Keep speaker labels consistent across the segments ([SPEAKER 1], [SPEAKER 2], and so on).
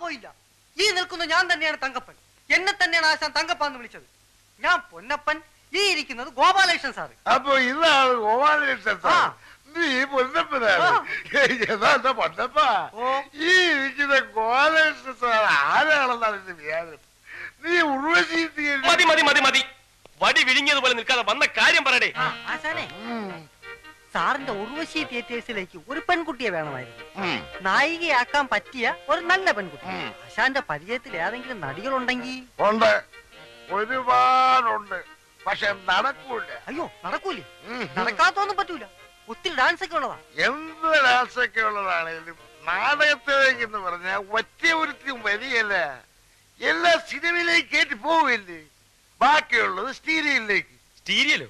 [SPEAKER 1] പോയില്ല. ഈ നിൽക്കുന്ന ഞാൻ തന്നെയാണ് തങ്കപ്പൻ. എന്നെ തന്നെയാണ് ആശാൻ തങ്കപ്പാന്ന് വിളിച്ചത്. ഞാൻ പൊന്നപ്പൻ, ഈ ഇരിക്കുന്നത് ഗോപാലകൃഷ്ണൻ സാറ്.
[SPEAKER 2] അപ്പൊ ഇതാണ് ഗോപാലകൃഷ്ണൻ സാർ. നീ പൊന്നപ്പനാണ്. പൊന്നപ്പ, ഈ ഇരിക്കുന്ന ഗോപാലകൃഷ്ണൻ സാർ ആരാണെന്നാണ് എന്റെ വിചാരം. നീ ഉർവശി
[SPEAKER 3] മതി മതി മതി മതി, വടി വിഴുങ്ങിയതുപോലെ നിൽക്കാതെ വന്ന കാര്യം പറയടേ.
[SPEAKER 1] ആശാനെ, സാറിന്റെ ഉർവശി തിയേറ്റേഴ്സിലേക്ക് ഒരു പെൺകുട്ടിയെ വേണമായിരുന്നു. നായികയാക്കാൻ പറ്റിയ ഒരു നല്ല പെൺകുട്ടി. ആശാന്റെ പരിചയത്തിൽ ഏതെങ്കിലും നടികളുണ്ടെങ്കിൽ?
[SPEAKER 2] ഉണ്ട്, ഒരുപാടുണ്ട്. പക്ഷെ നടക്കൂല.
[SPEAKER 1] അയ്യോ, നടക്കൂലേ? നടക്കാത്തൊന്നും പറ്റൂല. ഒത്തിരി ഡാൻസ് ഒക്കെ ഉള്ളതാ.
[SPEAKER 2] എന്ത് ഡാൻസ് ഒക്കെ ഉള്ളതാണേലും നാടകത്തിലേക്ക് എന്ന് പറഞ്ഞാൽ ഒറ്റ ഒരുത്തിയും വരികയല്ല. എല്ലാ സിനിമയിലേക്ക് കയറ്റി പോവില്ലേ. ബാക്കിയുള്ളത് സ്റ്റീരിയലിലേക്ക്.
[SPEAKER 3] സ്റ്റീരിയലോ?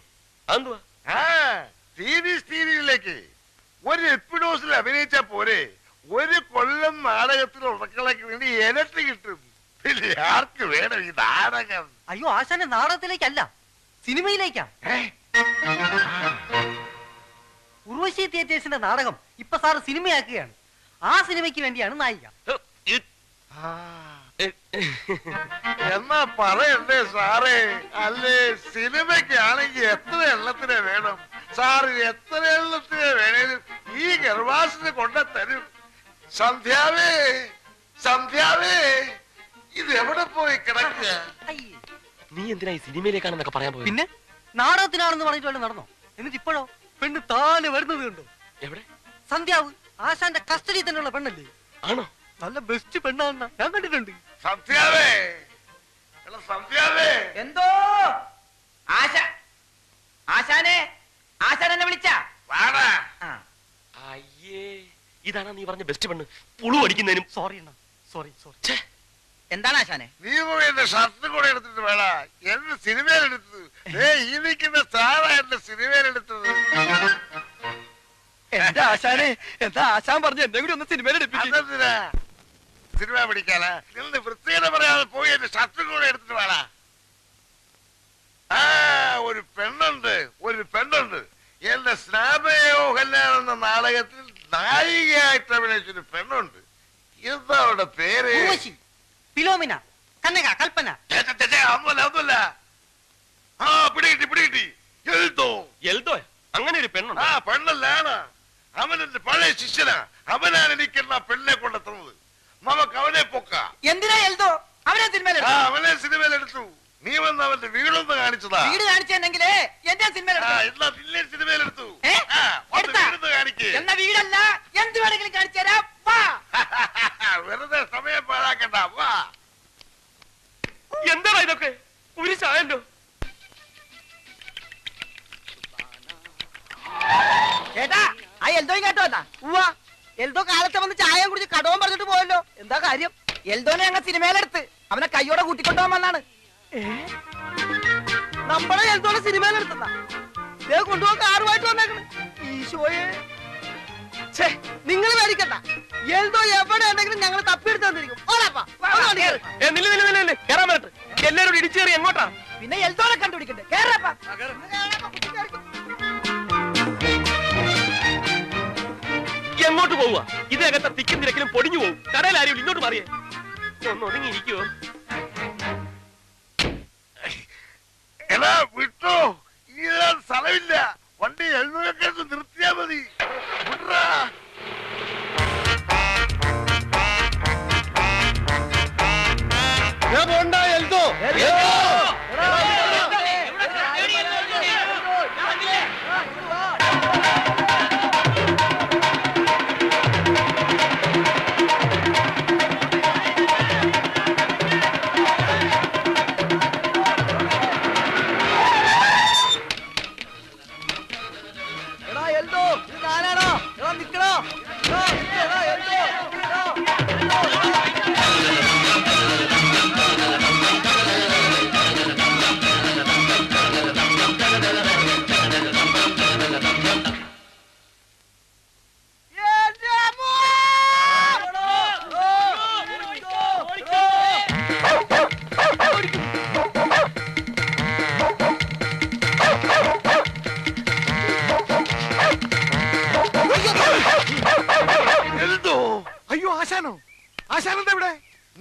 [SPEAKER 3] അതെന്തുവാ?
[SPEAKER 2] സ്റ്റീരിയലിലേക്ക് ഒരു എപ്പിഡോസിൽ അഭിനയിച്ചാ പോരെ, ഒരു കൊല്ലം നാടകത്തിൽ ഉറക്കളയ്ക്ക് വേണ്ടി ഇരട്ടി കിട്ടും. പിന്നെ ആർക്ക് വേണം ഈ നാടകം?
[SPEAKER 1] അയ്യോ ആശാന്റെ നാടകത്തിലേക്കല്ല, സിനിമയിലേക്കാ. ഉർവശി തിയേറ്റേഴ്സിന്റെ നാടകം ഇപ്പൊ സാറ് സിനിമയാക്കുകയാണ്. ആ സിനിമയ്ക്ക് വേണ്ടിയാണ് നായിക.
[SPEAKER 2] എന്നാ പറയണ്ടേ സാറേ? അല്ലേ, സിനിമയ്ക്കാണെങ്കിൽ എത്ര എണ്ണത്തിനെ വേണം? സാറ് എത്ര എണ്ണത്തിനെ വേണേലും ഈ ഗർഭാസിന് കൊണ്ടുതരും. സന്ധ്യാവേ, സന്ധ്യാവേ, ഇത് എവിടെ പോയി കിടക്കുക?
[SPEAKER 3] നീ എന്തിനാ ഈ സിനിമയിലേക്കാണെന്നൊക്കെ പറയാൻ പോയി?
[SPEAKER 1] പിന്നെ നാടകത്തിനാണെന്ന് പറഞ്ഞിട്ട് വല്ല നടന്നോ? എന്നിട്ട് ഇപ്പോഴോ പെണ്ണ് താനെ വരുന്നത് കണ്ടോ?
[SPEAKER 3] എവിടെ?
[SPEAKER 1] സന്ധ്യാവ് ആശാന്റെ കസ്റ്റഡി തന്നെയുള്ള പെണ്ണല്ലേ?
[SPEAKER 3] ആണോ?
[SPEAKER 1] നല്ല ബെസ്റ്റ് പെണ്ണാണെന്ന ഞാൻ കണ്ടിട്ടുണ്ട്.
[SPEAKER 2] സന്ധ്യാവേ, സന്ധ്യാവേ.
[SPEAKER 4] എന്തോ ആശാനെ, ആശാൻ എന്നെ വിളിച്ച?
[SPEAKER 3] അയ്യേ, ഇതാണ് നീ പറഞ്ഞ ബെസ്റ്റ് പെണ്ണ്. പുളു അടിക്കുന്നതിനും.
[SPEAKER 1] സോറി അണ്ണ, സോറി സോറി.
[SPEAKER 4] എന്താണ് ആശാനെ?
[SPEAKER 2] നീ പോയി എന്റെ ഷർട്ട് കൂടെ എടുത്തിട്ട് വേണ എന്റെ സിനിമയിലെടുത്തത്. ഈ നിൽക്കുന്ന സാറാ എന്റെ സിനിമയിലെടുത്തത്.
[SPEAKER 4] എന്റെ ആശാനെ, എന്താ ആശാൻ പറഞ്ഞു എന്നെ കൂടി ഒന്ന് സിനിമയിലെടുപ്പിക്കാ?
[SPEAKER 2] സിനിമ പിടിക്കാനാ? നിന്ന് വൃത്തിയുടെ പറയാതെ പോയി എന്റെ ഷർട്ട് കൂടെ എടുത്തിട്ട് വേണ. ഒരു പെണ്ണുണ്ട്, ഒരു പെണ്ണുണ്ട്. എന്റെ സ്നാപയോ കല്യാണം എന്ന നാടകത്തിൽ നായികയായിട്ട് അഭിനയിച്ചൊരു പെണ്ണുണ്ട്. എന്താ അവരുടെ പേര്?
[SPEAKER 1] ഫിലോമിന, കനക, കൽപ്പന.
[SPEAKER 2] ഒന്നുമല്ല. പിടികിട്ടി പിടികിട്ടി. എൽദോ.
[SPEAKER 3] എൽദോ? അങ്ങനെ ഒരു പെണ്ണുണ്ട്?
[SPEAKER 2] പെണ്ണല്ലാണ്. അവൻ എന്റെ പഴയ ശിഷ്യനാ. അവനാണ് എനിക്കെന്നാ പെണ്ണിനെ കൊണ്ടെത്തുന്നത്. നമുക്ക് അവനെ പൊക്കാം.
[SPEAKER 4] എന്തിനാ എൽദോ അവനെ സിനിമയിലെടുത്തു?
[SPEAKER 2] അവനെ സിനിമയിലെടുത്തു. നീ വന്ന് അവന്റെ വീടൊന്ന് കാണിച്ചതാ.
[SPEAKER 4] വീട് കാണിച്ചെന്നെങ്കിലേ എന്റെ
[SPEAKER 2] സിനിമയിലെടുത്തു. കാണിക്കേ.
[SPEAKER 4] എന്ന വീടല്ല, എന്ത് വേണമെങ്കിലും കാണിച്ചു തരാം.
[SPEAKER 2] വെറുതെ സമയം പാഴാക്കണ്ട.
[SPEAKER 3] എന്താ ഇതൊക്കെ? ഒരു ചായല്ലോ.
[SPEAKER 4] ചേട്ടാ, ആ എൽദോ കേട്ടോ? ഉവ്വാ, എൽദോ കാലത്തെ വന്ന് ചായ കുടിച്ച് കടവും പറഞ്ഞിട്ട് പോയല്ലോ. എന്താ കാര്യം? എൽദോനെ ഞങ്ങൾ സിനിമയിലെടുത്ത് അവനെ കൈയോടെ കൂട്ടിക്കൊണ്ടുപോകാൻ വന്നാണ്. നമ്മളെ എൽദോനെ സിനിമയിലെടുത്താ കൊണ്ടുപോകാൻ കാറുമായിട്ട് വന്നേക്കണ്. ഈശോയെ, നിങ്ങൾ മേടിക്കണ്ട. എൽദോ എവിടെ ഉണ്ടെങ്കിലും ഞങ്ങൾ തപ്പിയെടുത്ത് തന്നിരിക്കും.
[SPEAKER 3] എല്ലാരും ഇടിച്ചേറി എങ്ങോട്ടാ?
[SPEAKER 4] പിന്നെ എൽദോനെ കണ്ടുപിടിക്കണ്ടേ? കേറപ്പാ.
[SPEAKER 3] എങ്ങോട്ട് പോവുക? ഇതിനകത്തെ തിക്കും തിരക്കിലും പൊടിഞ്ഞു പോകും. കടയിൽ ആരും ഇങ്ങോട്ട് മാറിയേ. ഒന്ന് ഒതുങ്ങിയിരിക്കുവോ?
[SPEAKER 2] എടാ വിട്ടോ, ഈ സ്ഥലമില്ല. വണ്ടി എഴുന്നൂറൊക്കെ നിർത്തിയാ മതി.
[SPEAKER 1] പോണ്ട എൽദോ.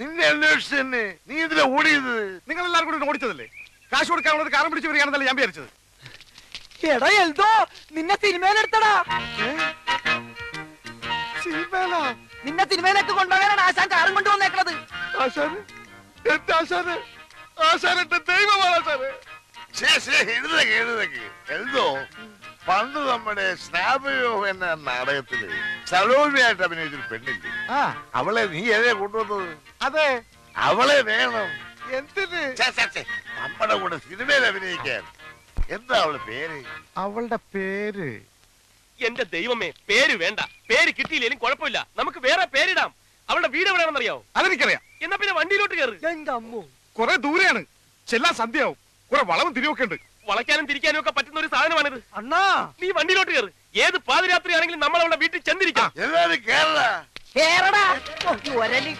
[SPEAKER 2] നിന്നെ അന്വേഷിച്ചു തന്നെ നീ ഇതിലെ ഓടിയത്.
[SPEAKER 5] നിങ്ങൾ എല്ലാവരും കൂടി ഓടിച്ചതല്ലേ? കാശ് കൊടുക്കാനുള്ളത് കാലം പിടിച്ച് വരികയാണെന്നല്ല ഞാൻ വിചാരിച്ചത്.
[SPEAKER 4] എടാ എൽദോ, നിന്നെ സിനിമയിലെടുത്തടാ.
[SPEAKER 2] സിനിമയിലാ?
[SPEAKER 4] നിന്നെ സിനിമയിലേക്ക് കൊണ്ടുപോകാനാണ് ആശാൻ കാറും കൊണ്ടുവന്നേക്കണത്.
[SPEAKER 2] ആശാന് എന്റെ ആശാന് ആശാൻ എന്റെ ദൈവമാണ് ആശാന്. എഴുതക്ക് എന്തോ പണ്ട് നമ്മുടെ സ്നാപയോ എന്ന നാടകത്തില് സലോമിയായിട്ട് അഭിനയിച്ചൊരു പെണ്ണില്ലേ, അവളെ നീ എവിടെ കൊണ്ടുവന്നത്?
[SPEAKER 5] അതെ,
[SPEAKER 2] അവളെ വേണം. എന്തിന്? നമ്മുടെ കൂടെ സിനിമയിൽ അഭിനയിക്കാൻ. എന്താ അവളുടെ പേര്?
[SPEAKER 5] അവളുടെ പേര്
[SPEAKER 3] എന്റെ ദൈവമേ, പേര് വേണ്ട. പേര് കിട്ടിയില്ലേലും കുഴപ്പമില്ല, നമുക്ക് വേറെ പേരിടാം. അവളുടെ വീട് എവിടെയാണെന്നറിയാവോ?
[SPEAKER 5] അതെനിക്കറിയാം.
[SPEAKER 3] എന്നാ പിന്നെ വണ്ടിയിലോട്ട് കയറി.
[SPEAKER 4] എന്റെ അമ്മോ,
[SPEAKER 5] കുറെ ദൂരെയാണ്, ചെല്ലാൻ സന്ധ്യയാവും. കുറെ വളവും തിരിവൊക്കെ ഉണ്ട്.
[SPEAKER 3] വളയ്ക്കാനും തിരിക്കാനും ഒക്കെ പറ്റുന്ന ഒരു സാധനമാണിത്.
[SPEAKER 4] അണ്ണാ
[SPEAKER 3] നീ വണ്ടിയിലോട്ട് കയറി. ഏത് പാതിരാത്രി ആണെങ്കിലും നമ്മൾ അവളുടെ വീട്ടിൽ ചെന്നിരിക്കാം.
[SPEAKER 2] എല്ലാരും കേരള
[SPEAKER 4] കേറടാ. ഓ, ഈ ഒരലി.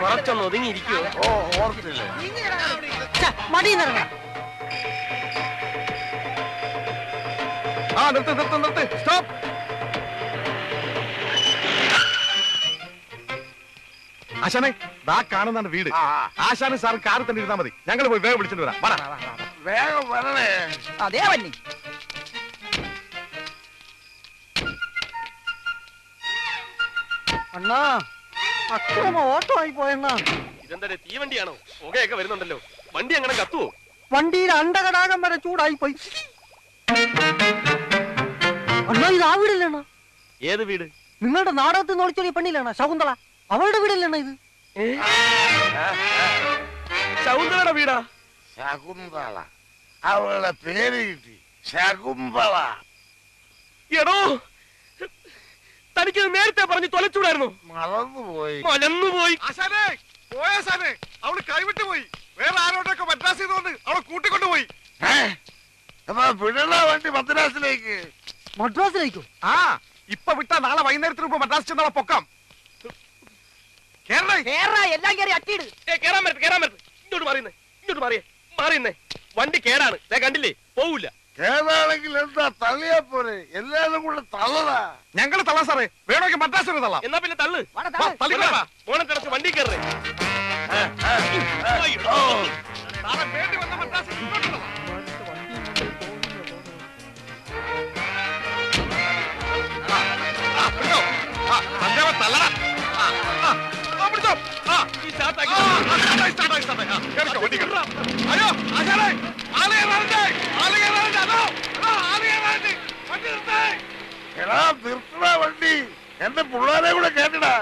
[SPEAKER 3] കുറച്ചൊന്ന് ഒതുങ്ങിയിരിക്കുവോ?
[SPEAKER 2] ഓ ഓർത്തില്ലേ?
[SPEAKER 1] മടിയിന്നിറങ്ങാം.
[SPEAKER 5] നിർത്ത് നിർത്ത് നിർത്ത്, സ്റ്റോപ്പ്. ആശാനെ, ദാ കാണുന്നതാണ് വീട്. ആശാനും സാറും കാറിൽ തന്നെ ഇരുന്നാ മതി. ഞങ്ങൾ പോയി വേഗം വിളിച്ചിട്ട് വരാം.
[SPEAKER 2] വേഗം വരണേ.
[SPEAKER 4] അതേ വന്നി.
[SPEAKER 1] അണ്ണാ, അക്രമ ഓട്ടോ ആയി പോയണ്ണാ.
[SPEAKER 3] ഇതെന്താ തീവണ്ടിയാണോ? പുകയൊക്കെ വരുന്നുണ്ടല്ലോ. വണ്ടി അങ്ങനെ കത്തുവോ?
[SPEAKER 1] വണ്ടിയിൽ അണ്ടകടാകം വരെ ചൂടായി പോയി. അണ്ണാ, ഇത് ആ വീടല്ലേണ്ണ?
[SPEAKER 3] ഏത് വീട്?
[SPEAKER 1] നിങ്ങളുടെ നാടകത്തിൽ നിന്ന് ഒളിച്ചൊറിയ പെണ്ണില്ലേണ്ണ ശകുന്തള? അവളുടെ വീടല്ലേണ്ണ ഇത്?
[SPEAKER 3] ശകുന്തളയുടെ വീടാ?
[SPEAKER 2] ശകുന്തള, അവളുടെ പേര് കിട്ടി, ശകുന്തള.
[SPEAKER 3] എടോ, തനിക്ക് നേരത്തെ പറഞ്ഞ് തൊലച്ചൂടായിരുന്നു.
[SPEAKER 2] മറന്നുപോയി.
[SPEAKER 3] മലന്നുപോയി.
[SPEAKER 5] ആശാനെ, പോയാശാനെ, അവള് കൈവിട്ടു പോയി. വേറെ ആരോടൊക്കെ മദ്രാസിൽ നിന്ന് വന്ന് അവളെ കൂട്ടിക്കൊണ്ടുപോയി.
[SPEAKER 2] എന്നാ വിടണ വണ്ടി മദ്രാസിലേക്ക്.
[SPEAKER 1] മദ്രാസിലേക്കോ?
[SPEAKER 5] ആ, ഇപ്പൊ വിട്ടാ നാളെ വൈകുന്നേരത്തിന് മുമ്പ് മദ്രാസ് ചെന്നാളെ പൊക്കാം. കേരള
[SPEAKER 4] എല്ലാം കയറി അട്ടിയിട്.
[SPEAKER 3] കേറാൻ പറ്റ. ഇങ്ങോട്ട് മാറിയുന്നേ, ഇങ്ങോട്ട് മാറിയുന്നേ. വണ്ടി കേടാണ്, കണ്ടില്ലേ? പോവില്ല.
[SPEAKER 2] ഏതാണെങ്കിൽ എന്താ തള്ളിയാ പോലെ, എല്ലാരും കൂടെ തള്ളടാ.
[SPEAKER 5] ഞങ്ങള് തള്ളാം സാറേ, വേണമെങ്കിൽ മദ്രാസിൽ തള്ളാം.
[SPEAKER 3] എന്നാ പിന്നെ തള്ളു.
[SPEAKER 5] തള്ളിക്കൊള്ളാം.
[SPEAKER 3] ഓണത്തിടച്ച് വണ്ടി കയറേ.
[SPEAKER 5] നാളെ വേണ്ടി വന്ന മദ്രാസിൽ ഇങ്ങോട്ട് തള്ളാം. തള്ളടാ. പിടിച്ചോ.
[SPEAKER 3] ഈ സ്റ്റാർട്ടാക്കി.
[SPEAKER 5] അയ്യോ ആശാനെ, ആലയെ വരണ്ടേ, ആലയെ വരണ്ടേ, അതോ ആലയെ വരണ്ടേ, വണ്ടി നിർത്തേ.
[SPEAKER 2] എടാ നിർത്തണ വണ്ടി, എന്റെ പിള്ളേരെ കൂടെ കേട്ടടാ.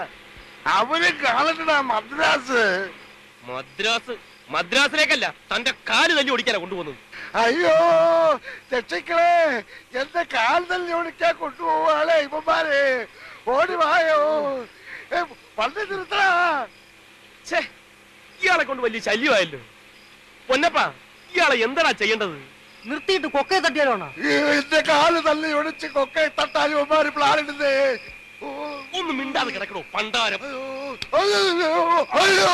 [SPEAKER 2] അവര് കാണണ്ടടാ മദ്രാസ്.
[SPEAKER 3] മദ്രാസിലേക്കല്ല, തന്റെ കാല് തല്ലി ഓടിക്കാനാ കൊണ്ടുപോകുന്നത്.
[SPEAKER 2] അയ്യോ രക്ഷിക്കളെ, എന്റെ കാൽ തല്ലി ഓടിക്കാൻ കൊണ്ടുപോവാളെ ഇവന്മാരെ. ഓടി വായോ, വണ്ടി നിർത്തടാ.
[SPEAKER 3] ഇയാളെ കൊണ്ട് വലിയ ശല്യമായല്ലോ. പൊന്നപ്പാ, ഇയാളെ എന്താ ചെയ്യേണ്ടത്?
[SPEAKER 1] നിർത്തിയിട്ട് കൊക്കയെ തട്ടിയാലോണ?
[SPEAKER 2] എന്റെ കാല് തല്ലി ഒടിച്ച് കൊക്കെ തട്ടാൻ ഇവന്മാര് പ്ലാനിടുന്നേ.
[SPEAKER 3] ഒന്ന് മിണ്ടാതെ കിടക്കണോ പണ്ടാരം.
[SPEAKER 2] അയ്യോ അയ്യോ.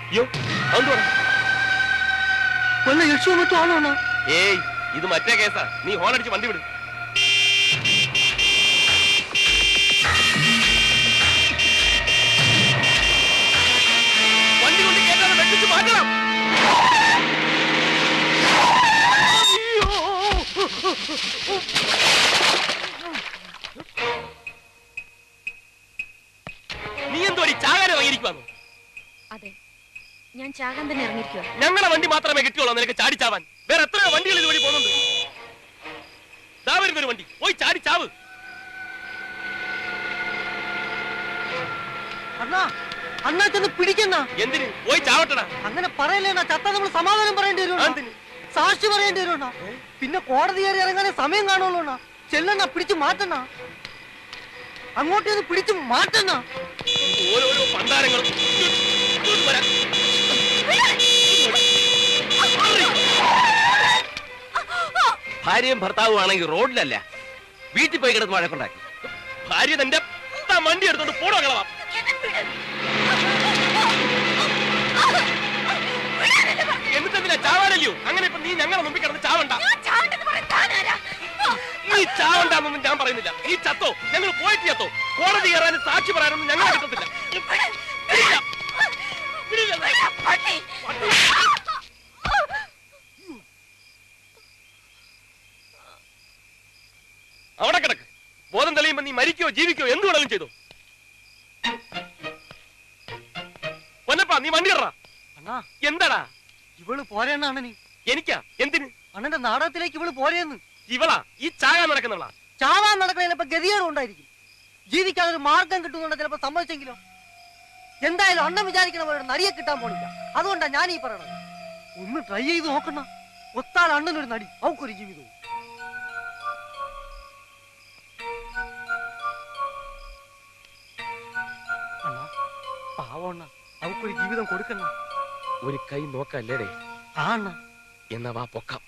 [SPEAKER 3] അയ്യോ, അതെന്ത് പറ?
[SPEAKER 1] വല്ല യക്ഷോ മറ്റോ ആണോണ?
[SPEAKER 3] ഏയ്, ഇത് മറ്റേ കേസാ. നീ ഹോണടിച്ച് വണ്ടി വിട്. വണ്ടി കൊണ്ട് കേട്ടാൽ വെട്ടിച്ച് മാറ്റണം. നീ എന്തോ ചാകാരെ വാങ്ങിയിരിക്കുവാന്നോ?
[SPEAKER 6] അതെ, ഞാൻ ചാകാൻ തന്നെ ഇറങ്ങിയിരിക്കുക.
[SPEAKER 3] ഞങ്ങളെ വണ്ടി മാത്രമേ കിട്ടിയുള്ളൂ നിനക്ക് ചാടിച്ചാവാൻ. വേറെ എത്രയോ വണ്ടികൾ ഇതുവഴി പോകുന്നുണ്ട്. ദാ വരുന്നൊരു വണ്ടി, പോയി ചാടിച്ചാവ്.
[SPEAKER 1] അണ്ണാ, അണ്ണാ ചെന്ന് പിടിക്കണ്ണ.
[SPEAKER 3] എന്തിന്? പോയി ചാവട്ടടാ.
[SPEAKER 1] അങ്ങനെ പറയല്ലേണ്ണ, ചത്ത നമ്മൾ സമാധാനം പറയേണ്ടി വരുമോ?
[SPEAKER 3] എന്തിന്?
[SPEAKER 1] സാക്ഷി പറയേണ്ടി വരുമോ? പിന്നെ കോടതി കയറി ഇറങ്ങാനേ സമയം കാണുള്ളൂ. ചെല്ലണ്ണ, പിടിച്ചു മാറ്റണ്ണ. അങ്ങോട്ടൊന്ന് പിടിച്ചു മാറ്റണ്ണ.
[SPEAKER 3] ഓരോരോ പണ്ടാരങ്ങളും. ഇങ്ങോട്ട് വരാൻ. ഭാര്യയും ഭർത്താവും ആണെങ്കിൽ റോഡിലല്ല, വീട്ടിൽ പോയി കിടന്ന് വഴക്കുണ്ടാക്കി. ഭാര്യ തന്റെ വണ്ടി എടുത്തോണ്ട് പോടോ കളവാം. നീ ഞങ്ങളെ മുമ്പിൽ കിടന്ന് ചാവണ്ട. നീ ചാവണ്ടെന്നൊന്നും ഞാൻ പറയുന്നില്ല. നീ ചത്തോ, ഞങ്ങൾ പോയിട്ട് ചത്തോ. കോടതി കയറാനും സാക്ഷി പറയാനൊന്നും ഞങ്ങളെ കിട്ടത്തില്ല. അവിടെ കിടക്ക്. ബോധം തെളിയുമ്പോ നീ മരിക്കോ ജീവിക്കോ എന്ത് വേണമെങ്കിലും ചെയ്തോ. പൊന്നപ്പാ, നീ വണ്ടി കയറാ.
[SPEAKER 1] അണ്ണാ,
[SPEAKER 3] എന്താടാ
[SPEAKER 1] ഇവള് പോരെണ്ണ അണ്ണന്.
[SPEAKER 3] എനിക്കാ? എന്തിന്?
[SPEAKER 1] അണ്ണന്റെ നാടകത്തിലേക്ക് ഇവള് പോരെന്ന്.
[SPEAKER 3] ഇവളാ ഈ ചാകാൻ നടക്കുന്നവളാ.
[SPEAKER 1] ചാവാൻ നടക്കണ ചിലപ്പോ ഗതികേട് ഉണ്ടായിരിക്കും. ജീവിക്കാൻ ഒരു മാർഗം കിട്ടുന്നുണ്ട് ചിലപ്പോ സമ്മതിച്ചെങ്കിലോ. എന്തായാലും അണ്ണൻ വിചാരിക്കണ പോലെ നടിയെ കിട്ടാൻ പോണില്ല. അതുകൊണ്ടാ ഞാൻ ഈ പറയണത്. ഒന്ന് ട്രൈ ചെയ്ത് നോക്കണ. ഒത്താൽ അണ്ണനൊരു നടി, അവക്കൊരു ജീവിതവും. അണ്ണാ, പാവണ്ണ, അവക്കൊരു ജീവിതം കൊടുക്കണ്ണ.
[SPEAKER 3] ഒരു കൈ നോക്കല്ലേടേ.
[SPEAKER 1] ആ അണ്ണ,
[SPEAKER 3] എന്നാ വാ പൊക്കാം.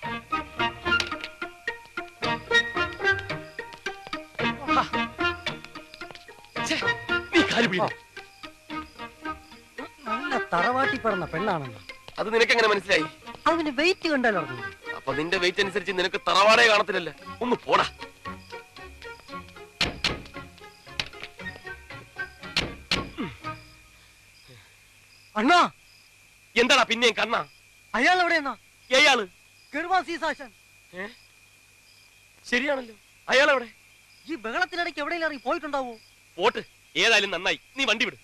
[SPEAKER 3] നീ കാല് പിടിക്കോ.
[SPEAKER 1] നല്ല തറവാട്ടി പറഞ്ഞ പെണ്ണാണെന്ന.
[SPEAKER 3] അത് നിനക്കെങ്ങനെ മനസ്സിലായി?
[SPEAKER 1] അതിന് വെയിറ്റ് കണ്ടാലോ.
[SPEAKER 3] അപ്പൊ നിന്റെ വെയിറ്റ് അനുസരിച്ച് നിനക്ക് തറവാടേ കാണത്തില്ലല്ലേ. ഒന്ന് പോടാ.
[SPEAKER 1] അണ്ണാ,
[SPEAKER 3] എന്താടാ പിന്നെയും കണ്ണാ?
[SPEAKER 1] അയാൾ എവിടെയെന്നാ?
[SPEAKER 3] ഏയാള്
[SPEAKER 1] ഗർവാസീസാശൻ.
[SPEAKER 3] ശരിയാണല്ലോ. അയാളെവിടെ?
[SPEAKER 1] ഈ ബഹളത്തിനിടയ്ക്ക് എവിടെയെങ്കിലും ഇറങ്ങി പോയിട്ടുണ്ടാവോ?
[SPEAKER 3] പോട്ട്, ഏതായാലും നന്നായി. നീ വണ്ടി വിട്.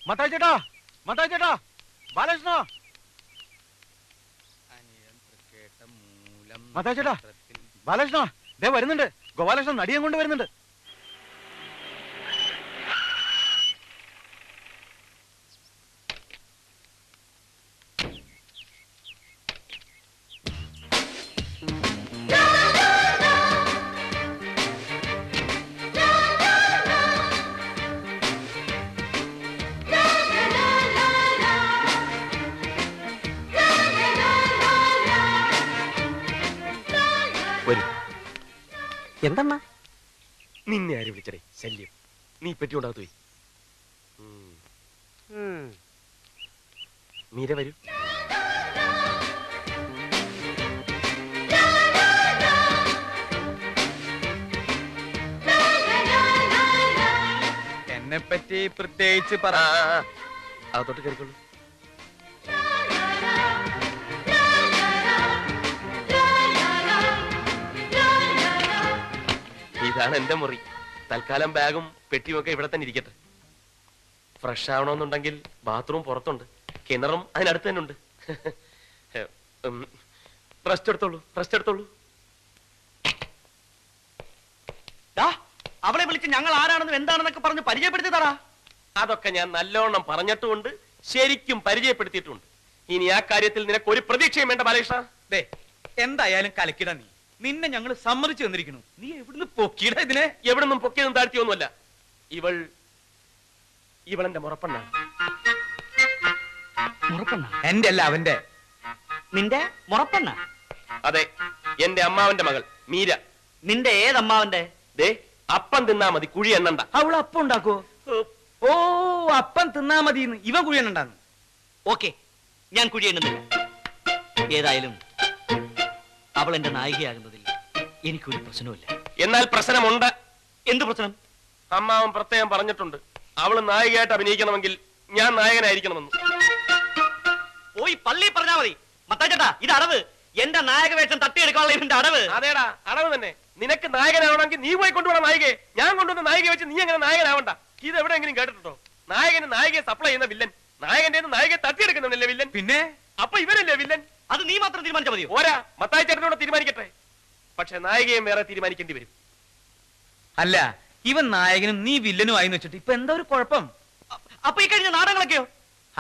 [SPEAKER 5] മത്തായി ചേട്ടാ, മത്തായി ചേട്ടാ, ബാലകൃഷ്ണ, മത്തായി ചേട്ടാ, ബാലകൃഷ്ണ, ദേ വരുന്നുണ്ട്. ഗോപാലകൃഷ്ണൻ നടിയെ കൊണ്ട് വരുന്നുണ്ട്.
[SPEAKER 1] എന്തെണ്ണ?
[SPEAKER 3] നിന്നെ ആര് വിളിച്ചടേ? ശല്യം. നീ പെട്ടി കൊണ്ടാകത്ത് പോയി. മീര വരൂ.
[SPEAKER 5] എന്നെ പറ്റി പ്രത്യേകിച്ച് പറ.
[SPEAKER 3] അകത്തോട്ട് കയറിക്കൊള്ളു. ഇതാണ് എന്റെ മുറി. തൽക്കാലം ബാഗും പെട്ടിയും ഒക്കെ ഇവിടെ തന്നെ ഇരിക്കട്ടെ. ഫ്രഷ് ആവണമെന്നുണ്ടെങ്കിൽ ബാത്റൂം പുറത്തുണ്ട്, കിണറും അതിനടുത്ത് തന്നെ ഉണ്ട്. റെസ്റ്റ് എടുത്തോളൂ, റെസ്റ്റ് എടുത്തോളൂ.
[SPEAKER 4] അവളെ വിളിച്ച് ഞങ്ങൾ ആരാണെന്നും എന്താണെന്നൊക്കെ പറഞ്ഞ് പരിചയപ്പെടുത്തി തറാ.
[SPEAKER 3] അതൊക്കെ ഞാൻ നല്ലോണം പറഞ്ഞിട്ടുമുണ്ട്, ശരിക്കും പരിചയപ്പെടുത്തിയിട്ടുണ്ട്. ഇനി ആ കാര്യത്തിൽ നിനക്ക് ഒരു പ്രതീക്ഷയും വേണ്ട ബാലകൃഷ്ണ.
[SPEAKER 5] എന്തായാലും കലക്കിട. നീ നിന്നെ ഞങ്ങൾ സമ്മതിച്ചു തന്നിരിക്കുന്നു. നീ എവിടുന്ന് പൊക്കിയിട ഇതിനെ?
[SPEAKER 3] എവിടുന്നും പൊക്കിയതും താഴ്ത്തിയൊന്നുമല്ല. ഇവളെന്റെ മുറപ്പെണ്ണാണ്.
[SPEAKER 5] എന്റെ അല്ല, അവന്റെ.
[SPEAKER 4] നിന്റെ മുറപ്പെണ്ണ?
[SPEAKER 3] അതെ, എന്റെ അമ്മാവന്റെ മകൾ മീര.
[SPEAKER 4] നിന്റെ ഏതമ്മാവന്റെ?
[SPEAKER 3] ദേ, അപ്പം തിന്നാ മതി, കുഴി എണ്ണണ്ട.
[SPEAKER 4] അവള് അപ്പം ഉണ്ടാക്കോ? ഓ, അപ്പം തിന്നാ മതി. ഇവ കുഴി എണ്ണണ്ടാന്ന്. ഓക്കെ, ഞാൻ കുഴി എണ്ണുന്നില്ല. ഏതായാലും അവൾ എന്റെ നായികയാകുന്നതിൽ എനിക്കൊരു പ്രശ്നവുമില്ല.
[SPEAKER 3] എന്നാൽ പ്രശ്നമുണ്ട്.
[SPEAKER 4] എന്ത് പ്രശ്നം?
[SPEAKER 3] അമ്മാവൻ പ്രത്യേകം പറഞ്ഞിട്ടുണ്ട്, അവള് നായികയായിട്ട് അഭിനയിക്കണമെങ്കിൽ ഞാൻ നായകനായിരിക്കണമെന്ന്.
[SPEAKER 4] പോയി പള്ളി പറഞ്ഞാ മതി. മത്താച്ചേട്ടാ, ഇത് അടവ്. എന്റെ നായക വേഷം തട്ടിയെടുക്കാനുള്ള ഇതിന്റെ അടവ്.
[SPEAKER 3] അതേടാ, അടവ് തന്നെ. നിനക്ക് നായകനാവണമെങ്കിൽ നീ പോയി കൊണ്ടുപോകണം നായികയെ. ഞാൻ കൊണ്ടുവന്ന നായികയെ വെച്ച് നീ അങ്ങനെ നായകനാവണ്ട. ഇത് എവിടെയെങ്കിലും കേട്ടിട്ടുണ്ടോ? നായകന് നായികയെ സപ്ലൈ ചെയ്യുന്ന വില്ലൻ, നായകന്റെ നായികയെ തട്ടിയെടുക്കുന്നില്ലേ വില്ലൻ?
[SPEAKER 5] പിന്നെ
[SPEAKER 3] അപ്പൊ ഇവരല്ലേ വില്ലൻ?
[SPEAKER 4] അത് നീ മാത്രം തീരുമാനിച്ചാൽ മതിയോ?
[SPEAKER 3] ഓരാ, മത്തായി ചേട്ടനോട് തീരുമാനിക്കട്ടെ. പക്ഷെ നായികയും വേറെ തീരുമാനിക്കേണ്ടി വരും.
[SPEAKER 5] അല്ല, ഇവൻ നായകനും നീ വില്ലനും ആയി വെച്ചിട്ട് ഇപ്പൊ എന്താ ഒരു കുഴപ്പം?
[SPEAKER 4] അപ്പൊ ഈ കഴിഞ്ഞ നാടകങ്ങളൊക്കെയോ?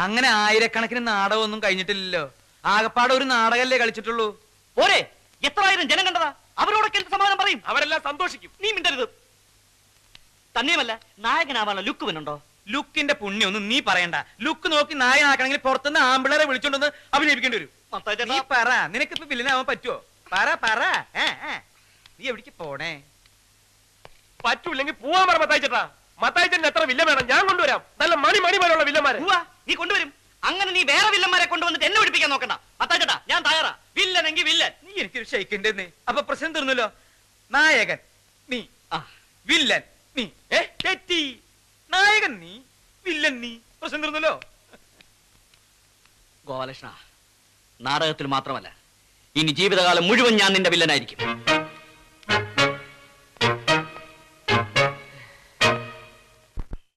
[SPEAKER 5] അങ്ങനെ ആയിരക്കണക്കിന് നാടകമൊന്നും കഴിഞ്ഞിട്ടില്ലല്ലോ. ആകപ്പാടെ ഒരു നാടകല്ലേ കളിച്ചിട്ടുള്ളൂ.
[SPEAKER 4] പോരെ, എത്രായിരം ജനം കണ്ടതാ. അവരോടൊക്കെ എന്ത് സമാധാനം പറയും?
[SPEAKER 3] അവരെല്ലാം സന്തോഷിക്കും.
[SPEAKER 4] നീ മിണ്ടരുത്. തന്നെയുമല്ല, നായകനാവാനുള്ള ലുക്ക് വന്നുണ്ടോ?
[SPEAKER 5] ലുക്കിന്റെ പുണ്യൊന്നും നീ പറയണ്ട. ലുക്ക് നോക്കി നായകനാക്കണമെങ്കിൽ പുറത്തുനിന്ന് ആമ്പിളരെ വിളിച്ചോണ്ടൊന്ന് അഭിനയിപ്പിക്കേണ്ടി വരും. നീ പറ, നിനക്കിപ്പോ വില്ലനാവാൻ പറ്റുമോ? പറ പറ. നീ എവിടേക്ക് പോണേ?
[SPEAKER 3] പറ്റൂല്ലെങ്കിൽ പോവാൻ പറ മത്തായിച്ചേട്ടാ. മത്തായിച്ചേട്ടന് എത്ര വില്ല വേണം? ഞാൻ കൊണ്ടുവരാം. നല്ല മണി മണി പോലുള്ള വില്ലന്മാരെ.
[SPEAKER 4] നീ കൊണ്ടുവരും. അങ്ങനെ നീ വേറെ വില്ലന്മാരെ കൊണ്ടുവന്നിട്ട് എന്നെ പിടിപ്പിക്കാൻ നോക്കണ്ട. മത്താച്ചേട്ടാ ഞാൻ തയ്യാറാ. വില്ലനെങ്കിൽ വില്ലൻ.
[SPEAKER 5] നീ എനിക്കൊരു ഷെയ്ക്കിന്റെ അപ്പൊ പ്രശ്നം തീർന്നല്ലോ. നായകൻ നീ, വില്ലൻ നീ. തെറ്റി. നായകൻ നീ, വില്ലൻ നീ. പ്രശ്നം തീർന്നല്ലോ.
[SPEAKER 4] ഗോപാലകൃഷ്ണ, നാടകത്തിൽ മാത്രമല്ല ഇനി ജീവിതകാലം മുഴുവൻ ഞാൻ നിന്റെ വില്ലനായിരിക്കും.